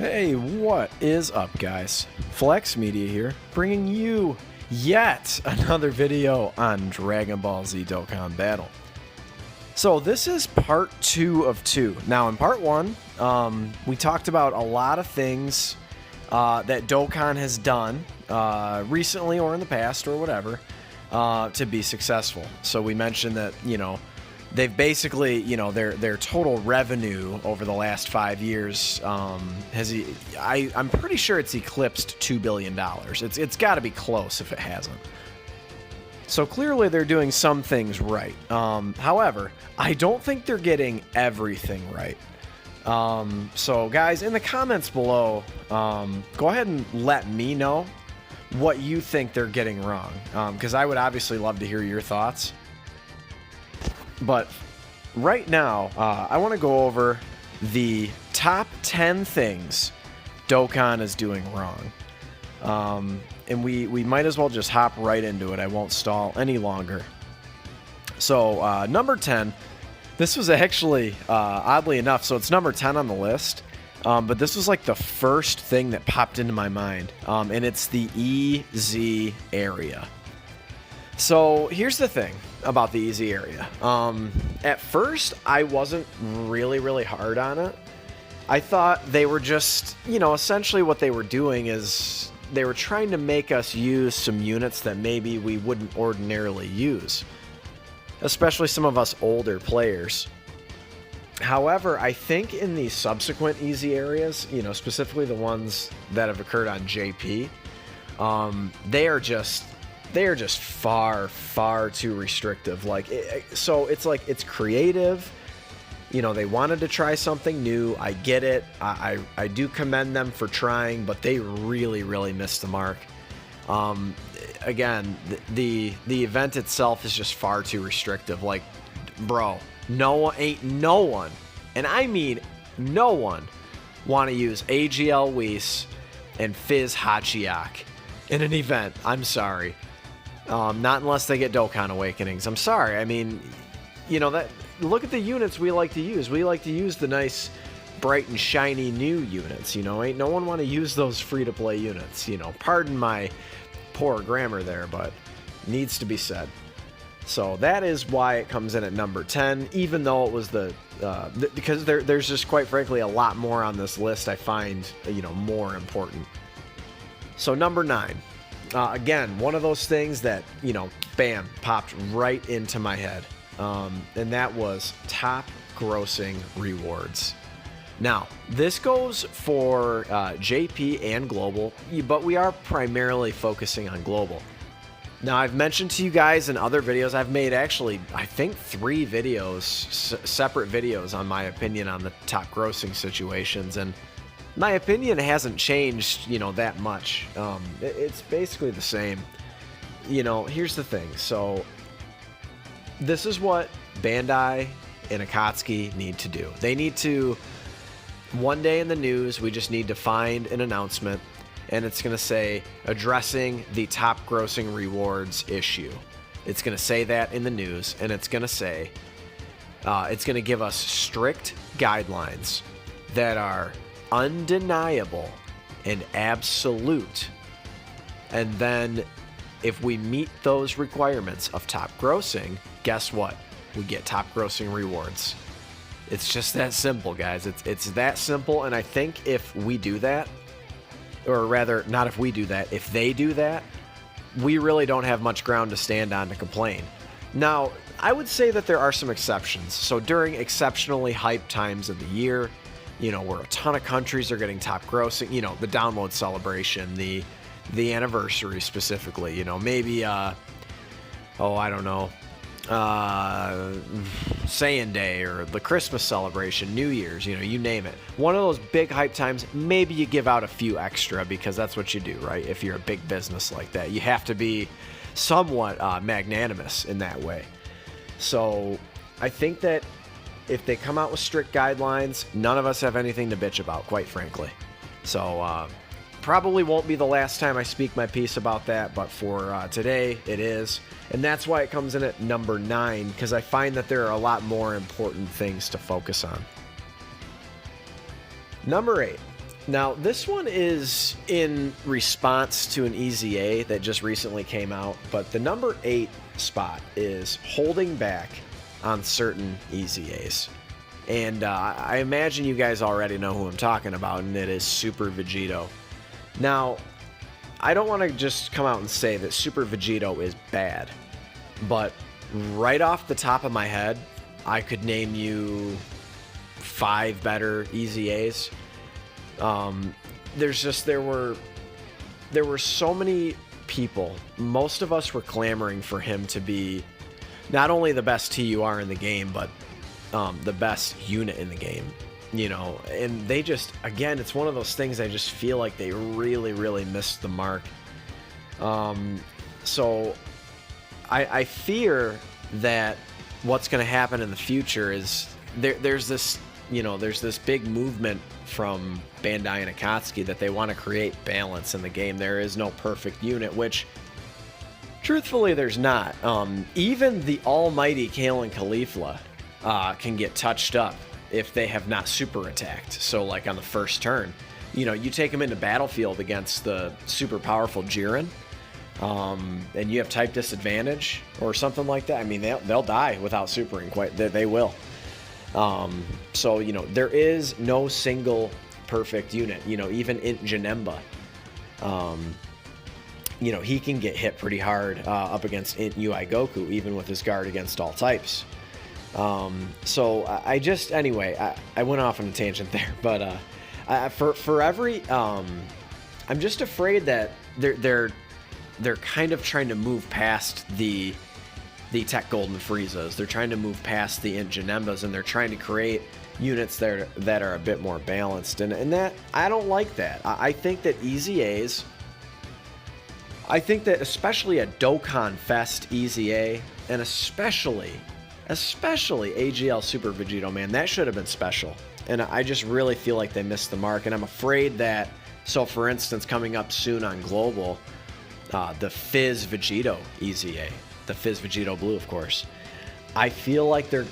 Hey, what is up, guys? Flex Media here, bringing you yet another video on Dragon Ball Z Dokkan Battle. So this is part 2 of 2. Now in part 1, we talked about a lot of things that Dokkan has done recently or in the past or whatever to be successful. So we mentioned that, they've basically, their total revenue over the last 5 years I'm pretty sure it's eclipsed $2 billion. It's got to be close if it hasn't. So clearly they're doing some things right. However, I don't think they're getting everything right. So guys, in the comments below, go ahead and let me know what you think they're getting wrong, because I would obviously love to hear your thoughts. But right now, I want to go over the top 10 things Dokkan is doing wrong. And we might as well just hop right into it. I won't stall any longer. So, number 10, this was actually, oddly enough, so it's number 10 on the list. But this was like the first thing that popped into my mind. And it's the EZ area. So here's the thing about the EZ area. At first, I wasn't really hard on it. I thought they were just, essentially what they were doing is they were trying to make us use some units that maybe we wouldn't ordinarily use, especially some of us older players. However, I think in the subsequent EZ areas, specifically the ones that have occurred on JP, they are just far too restrictive. So it's like, it's creative. They wanted to try something new. I get it. I do commend them for trying, but they really missed the mark. Again, the event itself is just far too restrictive. Like, bro, no one, and I mean no one, want to use AGL Whis and Fizz Hachiyak in an event. I'm sorry. Not unless they get Dokkan Awakenings. I'm sorry. I mean, that. Look at the units we like to use. We like to use the nice, bright and shiny new units. Ain't no one want to use those free-to-play units. Pardon my poor grammar there, but needs to be said. So that is why it comes in at number 10, even though it was because there's just, quite frankly, a lot more on this list I find, more important. So number 9. Again, one of those things that, bam, popped right into my head. And that was top grossing rewards. Now, this goes for JP and global, but we are primarily focusing on global. Now, I've mentioned to you guys in other videos, I've made actually, I think 3 videos, separate videos on my opinion on the top grossing situations, and my opinion hasn't changed, that much. It's basically the same. Here's the thing. So this is what Bandai and Akatsuki need to do. They need to, one day in the news, we just need to find an announcement, and it's going to say, addressing the top grossing rewards issue. It's going to say that in the news, and it's going to say, it's going to give us strict guidelines that are undeniable and absolute. And then if we meet those requirements of top grossing, guess what? We get top grossing rewards. It's just that simple, guys. It's that simple, and I think if we do that, or rather, not if we do that, if they do that, we really don't have much ground to stand on to complain. Now, I would say that there are some exceptions. So during exceptionally hyped times of the year, where a ton of countries are getting top grossing, the download celebration, the anniversary specifically, maybe, I don't know, Saiyan Day or the Christmas celebration, New Year's, you name it. One of those big hype times, maybe you give out a few extra because that's what you do, right? If you're a big business like that, you have to be somewhat magnanimous in that way. So I think that if they come out with strict guidelines, none of us have anything to bitch about, quite frankly. So probably won't be the last time I speak my piece about that, but for today, it is. And that's why it comes in at number 9, because I find that there are a lot more important things to focus on. Number 8. Now, this one is in response to an EZA that just recently came out, but the number 8 spot is holding back on certain EZAs. And I imagine you guys already know who I'm talking about, and it is Super Vegeta. Now, I don't want to just come out and say that Super Vegeta is bad, but right off the top of my head, I could name you 5 better EZAs. There were so many people. Most of us were clamoring for him to be not only the best TUR in the game, but the best unit in the game. You know, and they just, again, it's one of those things I just feel like they really, really missed the mark. So I fear that what's going to happen in the future is there's this, you know, there's this big movement from Bandai and Akatsuki that they want to create balance in the game. There is no perfect unit, which truthfully there's not. Even the almighty Kale and Caulifla can get touched up if they have not super attacked. So like on the first turn, you know, you take them into battlefield against the super powerful Jiren, and you have type disadvantage or something like that. I mean, they'll die without supering. They will. So, you know, there is no single perfect unit. You know, even Int Janemba, you know, he can get hit pretty hard up against Int UI Goku, even with his guard against all types. So I just, anyway, I went off on a tangent there, but for every, I'm just afraid that they're kind of trying to move past the Tech Golden Friezas. They're trying to move past the Int Janembas, and they're trying to create units that are a bit more balanced. And that, I don't like that. I think that EZAs, I think that especially a Dokkan Fest EZA, and especially AGL Super Vegito, man, that should have been special. And I just really feel like they missed the mark. And I'm afraid that, so for instance, coming up soon on Global, the Fizz Vegito EZA, the Fizz Vegito Blue, of course, I feel like they're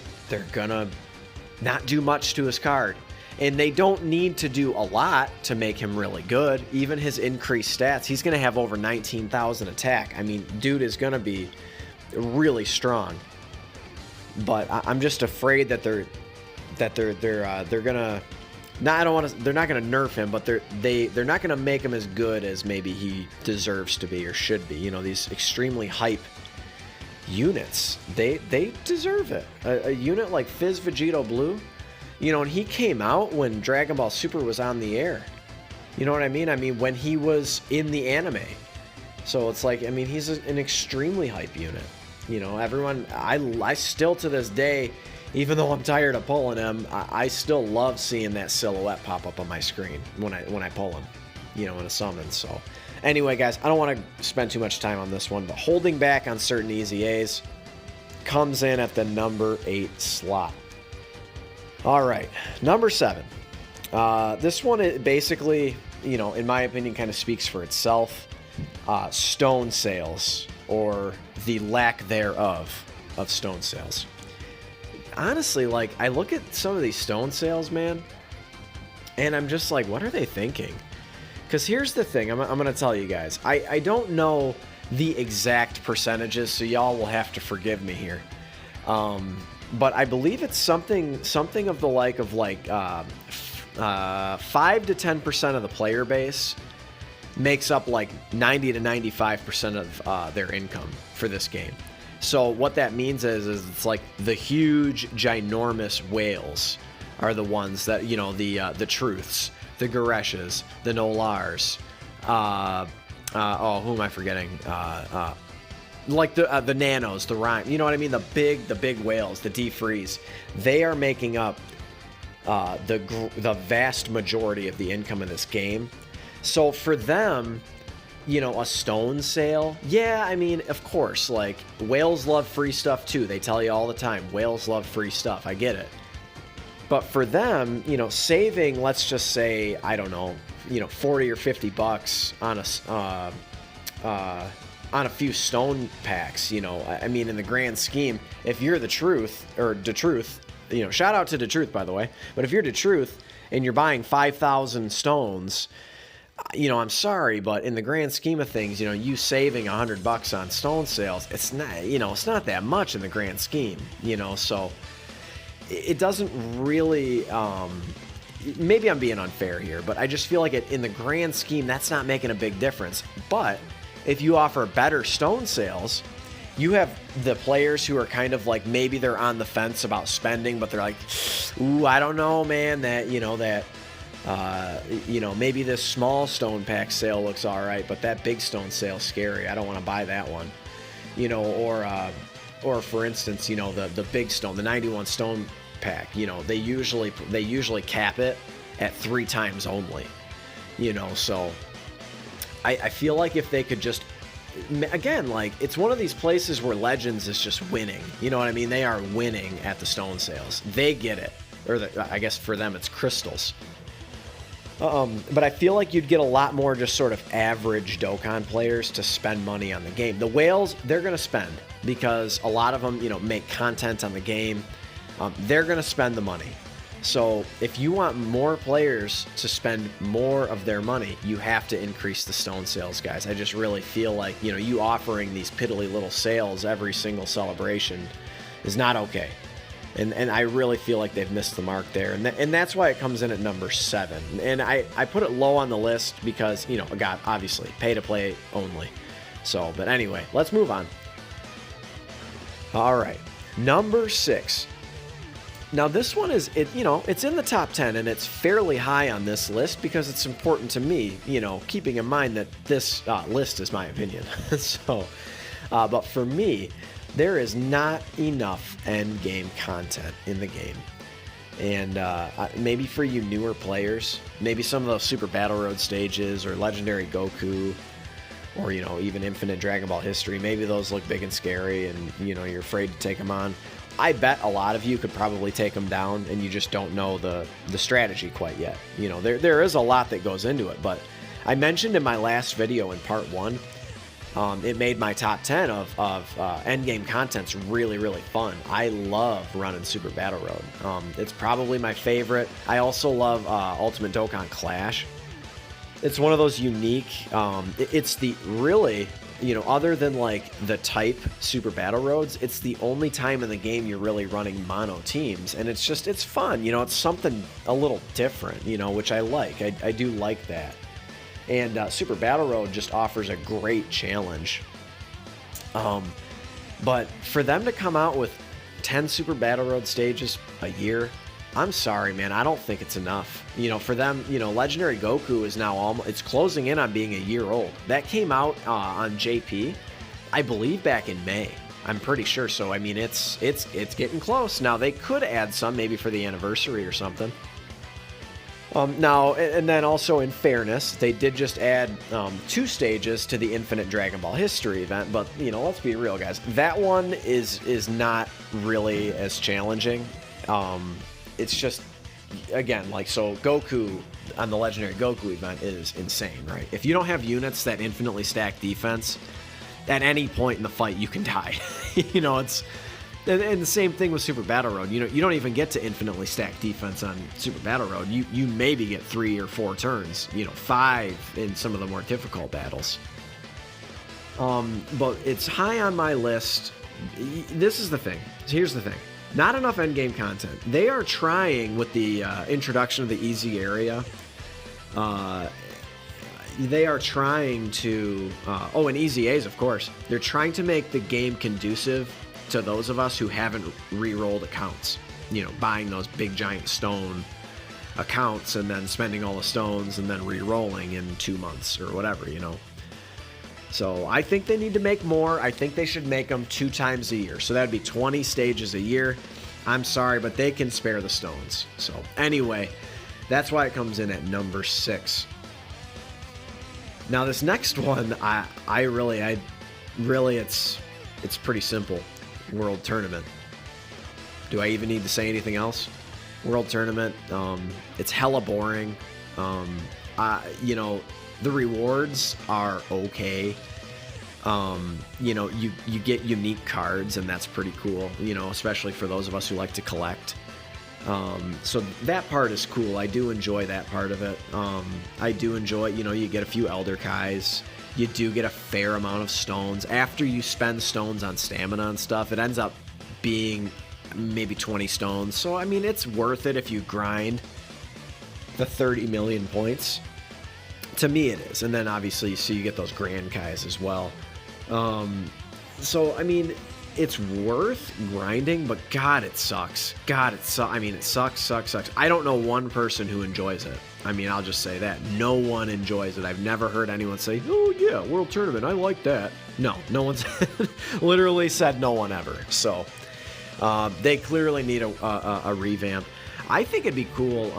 gonna not do much to his card. And they don't need to do a lot to make him really good. Even his increased stats, he's gonna have over 19,000 attack. I mean, dude is gonna be really strong. But I'm just afraid that they're gonna. Now I don't want to. They're not gonna nerf him, but they're not gonna make him as good as maybe he deserves to be or should be. You know, these extremely hype units, they deserve it. A unit like Fizz Vegito Blue, you know, and he came out when Dragon Ball Super was on the air. You know what I mean? I mean, when he was in the anime. So it's like, I mean, he's an extremely hype unit. You know, everyone, I still to this day, even though I'm tired of pulling him, I still love seeing that silhouette pop up on my screen when I pull him, you know, in a summon. So anyway, guys, I don't want to spend too much time on this one, but holding back on certain EZAs comes in at the number 8 slot. All right, number 7. This one basically, you know, in my opinion, kind of speaks for itself. Stone sales, or the lack thereof of stone sales. Honestly, like, I look at some of these stone sales, man, and I'm just like, what are they thinking? Because here's the thing, I'm going to tell you guys. I don't know the exact percentages, so y'all will have to forgive me here. But I believe it's something of the like of like 5 to 10% of the player base makes up like 90 to 95% of their income for this game. So what that means is it's like the huge, ginormous whales are the ones that, you know, the Truths, the Goreshes, the Nolars, who am I forgetting? Like the Nanos, the Rhyme, you know what I mean? The big whales, the D-Freeze, they are making up the vast majority of the income in this game. So for them, you know, a stone sale, yeah, I mean, of course, like, whales love free stuff too. They tell you all the time, whales love free stuff. I get it. But for them, you know, saving, let's just say, I don't know, you know, 40 or 50 bucks on a few stone packs, you know, I mean, in the grand scheme, if you're the Truth, or the Truth, you know, shout out to the Truth, by the way, but if you're the Truth, and you're buying 5,000 stones, I'm sorry, but in the grand scheme of things, you saving $100 on stone sales, it's not, it's not that much in the grand scheme, so it doesn't really, maybe I'm being unfair here, but I just feel like in the grand scheme, that's not making a big difference. But if you offer better stone sales, you have the players who are kind of like, maybe they're on the fence about spending, but they're like, ooh, I don't know, man, maybe this small stone pack sale looks all right, but that big stone sale's scary. I don't want to buy that one, or for instance, the big stone, the 91 stone pack, they usually cap it at 3 times only, so I feel like if they could just, again, like, it's one of these places where Legends is just winning, you know what I mean? They are winning at the stone sales. They get it, or I guess for them it's crystals. But I feel like you'd get a lot more just sort of average Dokkan players to spend money on the game. The whales, they're going to spend because a lot of them, make content on the game. They're going to spend the money. So if you want more players to spend more of their money, you have to increase the stone sales, guys. I just really feel like, you offering these piddly little sales every single celebration is not okay. And I really feel like they've missed the mark there. And that's why it comes in at number 7. And I put it low on the list because, God, obviously, pay to play only. So, but anyway, let's move on. All right, number 6. Now this one is, it's in the top 10 and it's fairly high on this list because it's important to me, keeping in mind that this list is my opinion. So, but for me, there is not enough endgame content in the game. And maybe for you newer players, maybe some of those Super Battle Road stages or Legendary Goku or, even Infinite Dragon Ball History, maybe those look big and scary and, you're afraid to take them on. I bet a lot of you could probably take them down and you just don't know the strategy quite yet. There is a lot that goes into it, but I mentioned in my last video in part 1, it made my top 10 of endgame content's really, really fun. I love running Super Battle Road. It's probably my favorite. I also love Ultimate Dokkan Clash. It's one of those unique, it's the really, other than like the type Super Battle Roads, it's the only time in the game you're really running mono teams. And it's fun, it's something a little different, which I like. I do like that. And Super Battle Road just offers a great challenge. But for them to come out with 10 Super Battle Road stages a year, I'm sorry, man. I don't think it's enough. For them, Legendary Goku is now it's closing in on being a year old. That came out on JP, I believe, back in May. I'm pretty sure. So, I mean, it's getting close. Now, they could add some maybe for the anniversary or something. Now, and then also in fairness, they did just add 2 stages to the Infinite Dragon Ball History event, but, let's be real, guys. That one is not really as challenging. It's just, again, like, so Goku on the Legendary Goku event is insane, right? If you don't have units that infinitely stack defense, at any point in the fight, you can die. It's... And the same thing with Super Battle Road. You don't even get to infinitely stack defense on Super Battle Road. You maybe get 3 or 4 turns, 5 in some of the more difficult battles. But it's high on my list. This is the thing. Here's the thing. Not enough endgame content. They are trying with the introduction of the easy area. They are trying to... and easy A's, of course. They're trying to make the game conducive to those of us who haven't re-rolled accounts, buying those big giant stone accounts and then spending all the stones and then re-rolling in 2 months or whatever, So I think they need to make more. I think they should make them 2 times a year. So that'd be 20 stages a year. I'm sorry, but they can spare the stones. So anyway, that's why it comes in at number 6. Now this next one, I really, it's pretty simple. World Tournament. Do I even need to say anything else? World Tournament, it's hella boring. The rewards are okay. You get unique cards, and that's pretty cool, especially for those of us who like to collect. So that part is cool. I do enjoy that part of it. I do enjoy, you get a few Elder Kais. You do get a fair amount of stones. After you spend stones on stamina and stuff, it ends up being maybe 20 stones. So, I mean, it's worth it if you grind the 30 million points. To me, it is. And then, obviously, so you get those Grand Kais as well. So, I mean, it's worth grinding, but God, it sucks. God, it sucks. I mean, it sucks. I don't know one person who enjoys it. I mean, I'll just say that. No one enjoys it. I've never heard anyone say, oh, yeah, World Tournament, I like that. No one's literally said no one ever. So, they clearly need a revamp. I think it'd be cool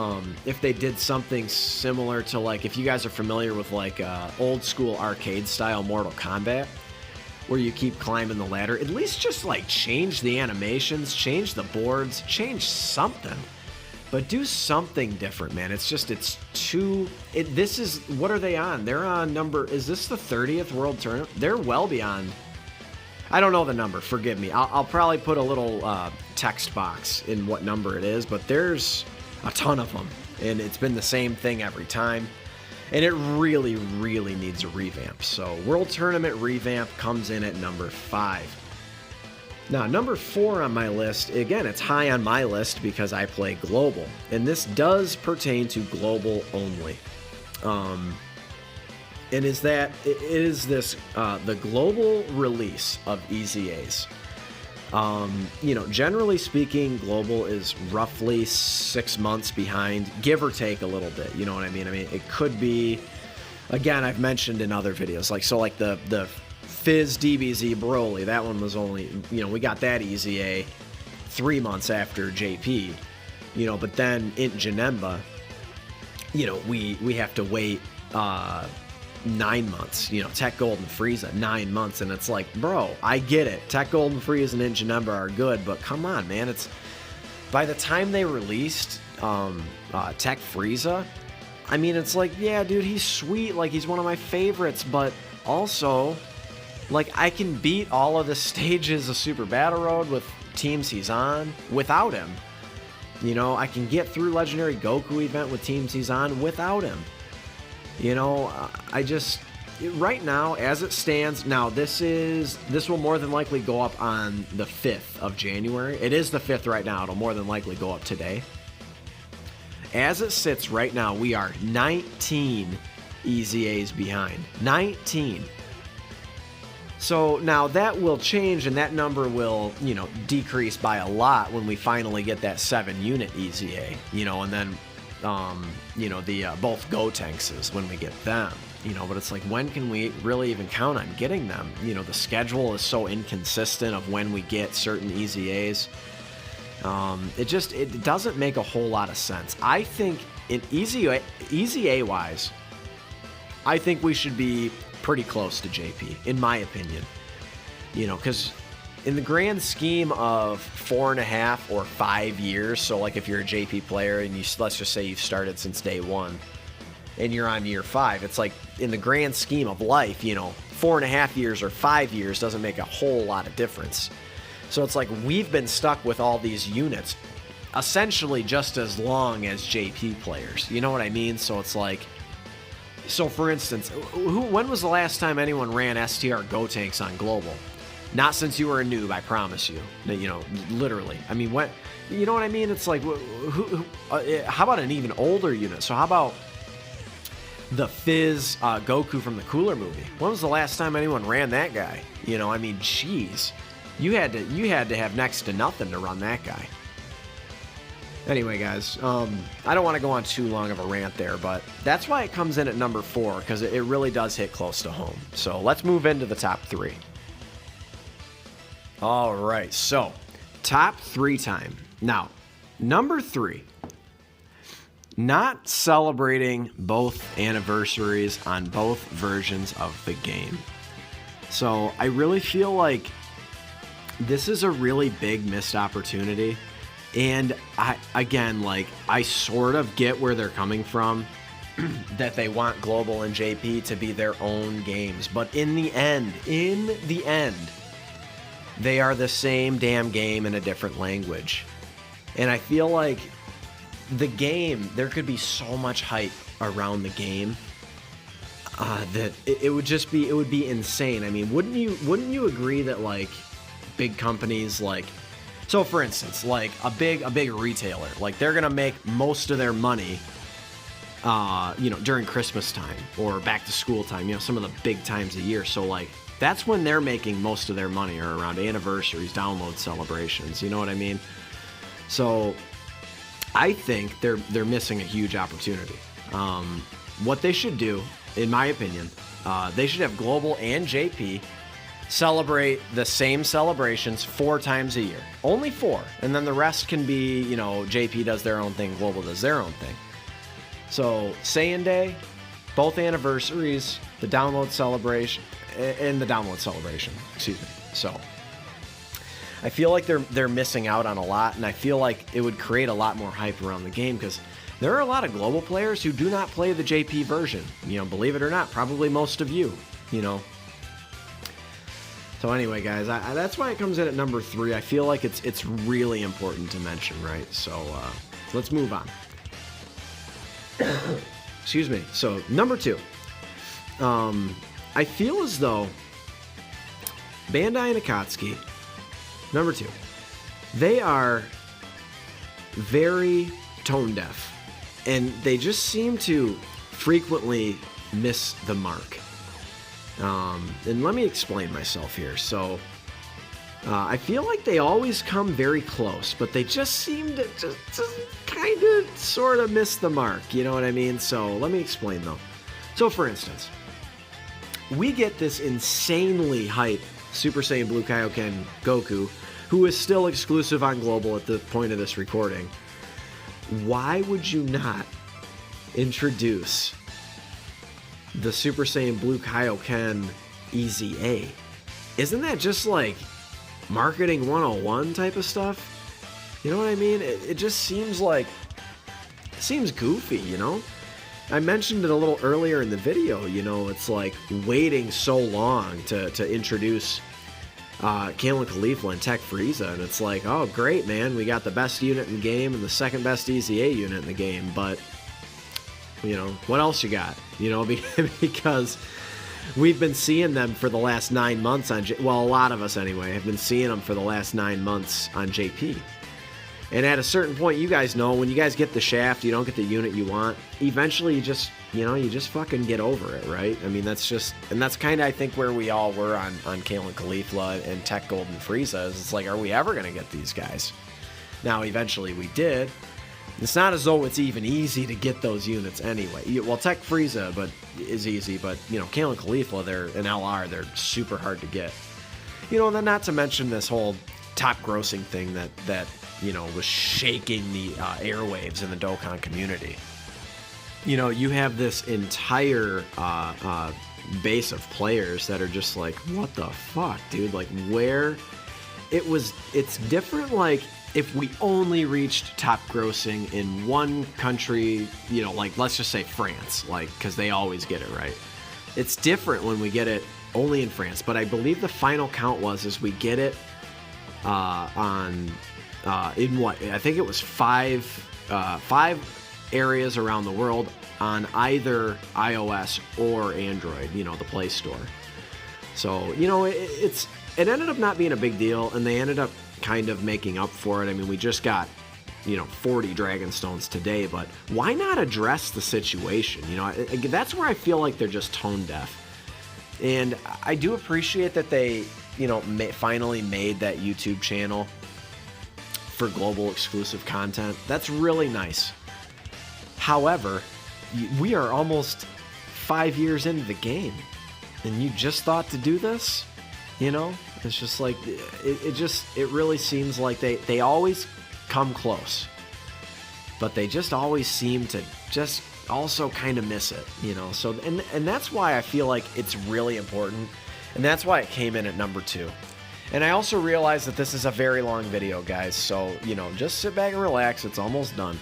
if they did something similar to, like, if you guys are familiar with, like, old school arcade style Mortal Kombat, where you keep climbing the ladder, at least just, like, change the animations, change the boards, change something. But do something different, man. It's too... This is... What are they on? They're on number... Is this the 30th World Tournament? They're well beyond... I don't know the number. Forgive me. I'll probably put a little text box in what number it is, but there's a ton of them. And it's been the same thing every time. And it really, really needs a revamp. So World Tournament revamp comes in at number 5. Now, number 4 on my list, again, it's high on my list because I play global. And this does pertain to global only. And is that it is this the global release of EZAs. Generally speaking, global is roughly 6 months behind, give or take a little bit. You know what I mean? I mean, it could be, again, I've mentioned in other videos, like the Fizz DBZ Broly, that one was only, we got that EZA 3 months after JP, but then in Janemba, we have to wait 9 months, Tech Gold and Frieza, 9 months, and it's like, bro, I get it. Tech Gold and Frieza and Ninja Number are good, but come on, man, it's by the time they released Tech Frieza, I mean, it's like, yeah, dude, he's sweet, like, he's one of my favorites, but also, like, I can beat all of the stages of Super Battle Road with teams he's on without him. I can get through Legendary Goku event with teams he's on without him. Right now, as it stands, now this will more than likely go up on the 5th of January. It is the 5th right now. It'll more than likely go up today. As it sits right now, we are 19 EZAs behind. 19. So now that will change, and that number will, decrease by a lot when we finally get that 7-unit EZA, and then the both Gotenks when we get them, but it's like, when can we really even count on getting them? The schedule is so inconsistent of when we get certain EZAs. It doesn't make a whole lot of sense. I think in EZA wise, I think we should be pretty close to JP, in my opinion, because in the grand scheme of 4.5 or 5 years, so like if you're a JP player and let's just say you've started since day 1 and you're on year 5, it's like in the grand scheme of life, 4.5 years or 5 years doesn't make a whole lot of difference. So it's like we've been stuck with all these units essentially just as long as JP players. You know what I mean? So it's like, so for instance, when was the last time anyone ran STR Gotenks on global? Not since you were a noob, I promise you. Literally. I mean, when, you know what I mean? It's like, how about an even older unit? So how about the Fizz Goku from the Cooler movie? When was the last time anyone ran that guy? I mean, jeez. You had to have next to nothing to run that guy. Anyway, guys, I don't want to go on too long of a rant there, but that's why it comes in at number 4, because it really does hit close to home. So let's move into the top 3. All right, so top 3 time. Now, number 3, not celebrating both anniversaries on both versions of the game. So I really feel like this is a really big missed opportunity. And I sort of get where they're coming from, that they want Global and JP to be their own games. But in the end, they are the same damn game in a different language. And I feel like the game, there could be so much hype around the game that it would be insane. I mean, wouldn't you agree that like big companies like, so for instance, like a big retailer, like they're gonna make most of their money during Christmas time or back to school time, some of the big times a year. So like that's when they're making most of their money, or around anniversaries, download celebrations, you know what I mean? So I think they're missing a huge opportunity. What they should do, in my opinion, they should have Global and JP celebrate the same celebrations 4 times a year. Only 4. And then the rest can be, JP does their own thing, Global does their own thing. So Saiyan Day, both anniversaries, the download celebration, excuse me. So I feel like they're missing out on a lot, and I feel like it would create a lot more hype around the game, because there are a lot of global players who do not play the JP version. Believe it or not, probably most of you, So anyway, guys, that's why it comes in at number 3. I feel like it's really important to mention, right? So let's move on. Excuse me. So number 2. I feel as though Bandai and Akatsuki, number 2, they are very tone deaf, and they just seem to frequently miss the mark. And let me explain myself here. So I feel like they always come very close, but they just seem to just kind of sort of miss the mark. You know what I mean? So let me explain though. So for instance, we get this insanely hype Super Saiyan Blue Kaioken Goku, who is still exclusive on Global at the point of this recording. Why would you not introduce the Super Saiyan Blue Kaioken EZA? Isn't that just like marketing 101 type of stuff? You know what I mean? It just seems goofy, I mentioned it a little earlier in the video, it's like waiting so long to introduce Kalen Khalifa and Tech Frieza, and it's like, oh great, man, we got the best unit in the game and the second best EZA unit in the game, but what else you got? Because we've been seeing them for the last 9 months on a lot of us anyway have been seeing them for the last 9 months on JP. And at a certain point, you guys know, when you guys get the shaft, you don't get the unit you want, eventually you just fucking get over it, right? I mean, that's kind of, I think, where we all were on Kalen Khalifa and Tech Golden Frieza. It's like, are we ever going to get these guys? Now, eventually we did. It's not as though it's even easy to get those units anyway. Well, Tech Frieza is easy, but, Kalen Khalifa, they're an LR, they're super hard to get. And then not to mention this whole top grossing thing that was shaking the airwaves in the Dokkan community. You have this entire base of players that are just like, what the fuck, dude? Like, where it's different. Like, if we only reached top grossing in one country, like, let's just say France, like, because they always get it right. It's different when we get it only in France, but I believe the final count is we get it in what? I think it was five areas around the world on either iOS or Android, the Play Store. So, it ended up not being a big deal, and they ended up kind of making up for it. I mean, we just got, 40 Dragon Stones today, but why not address the situation? That's where I feel like they're just tone deaf. And I do appreciate that they, finally made that YouTube channel for global exclusive content. That's really nice. However, we are almost 5 years into the game, and you just thought to do this? It's just like, it really seems like they always come close, but they just always seem to just also kind of miss it, So, and that's why I feel like it's really important, and that's why it came in at number 2. And I also realize that this is a very long video, guys, so, just sit back and relax. It's almost done.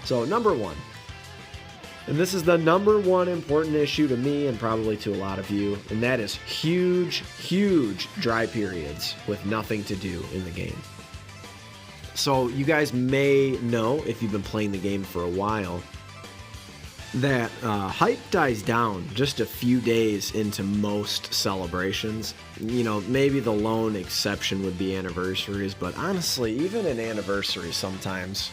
So, number 1. And this is the number 1 important issue to me and probably to a lot of you, and that is huge dry periods with nothing to do in the game. So you guys may know, if you've been playing the game for a while, that hype dies down just a few days into most celebrations. You know, maybe the lone exception would be anniversaries, but honestly, even an anniversary sometimes,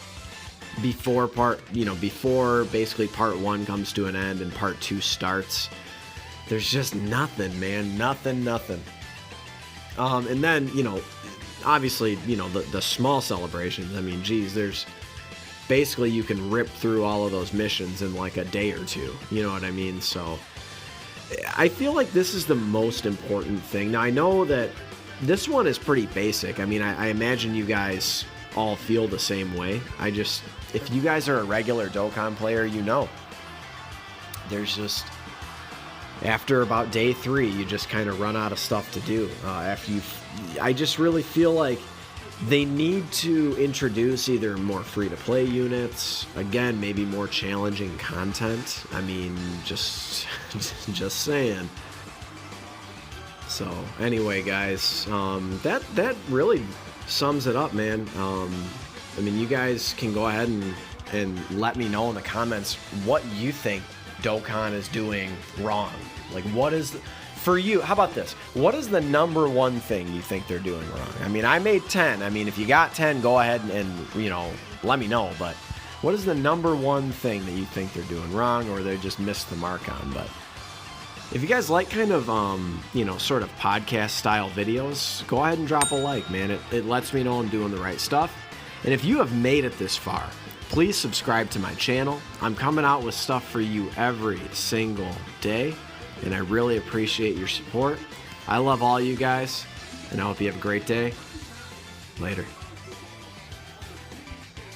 before basically part 1 comes to an end and part 2 starts, there's just nothing, man. Nothing. And then, obviously, the small celebrations, I mean, geez, there's basically you can rip through all of those missions in like a day or two. You know what I mean? So I feel like this is the most important thing. Now, I know that this one is pretty basic. I mean, I imagine you guys all feel the same way. If you guys are a regular Dokkan player, there's just, after about day 3, you just kind of run out of stuff to do. I just really feel like they need to introduce either more free-to-play units, again, maybe more challenging content. I mean, just saying. So, anyway, guys, that really sums it up, man. I mean, you guys can go ahead and let me know in the comments what you think Dokkan is doing wrong. Like, what is... For you, how about this? What is the number one thing you think they're doing wrong? I mean, I made 10. I mean, if you got 10, go ahead and let me know. But what is the number one thing that you think they're doing wrong, or they just missed the mark on? But if you guys like kind of, sort of podcast style videos, go ahead and drop a like, man. It lets me know I'm doing the right stuff. And if you have made it this far, please subscribe to my channel. I'm coming out with stuff for you every single day, and I really appreciate your support. I love all you guys, and I hope you have a great day. Later.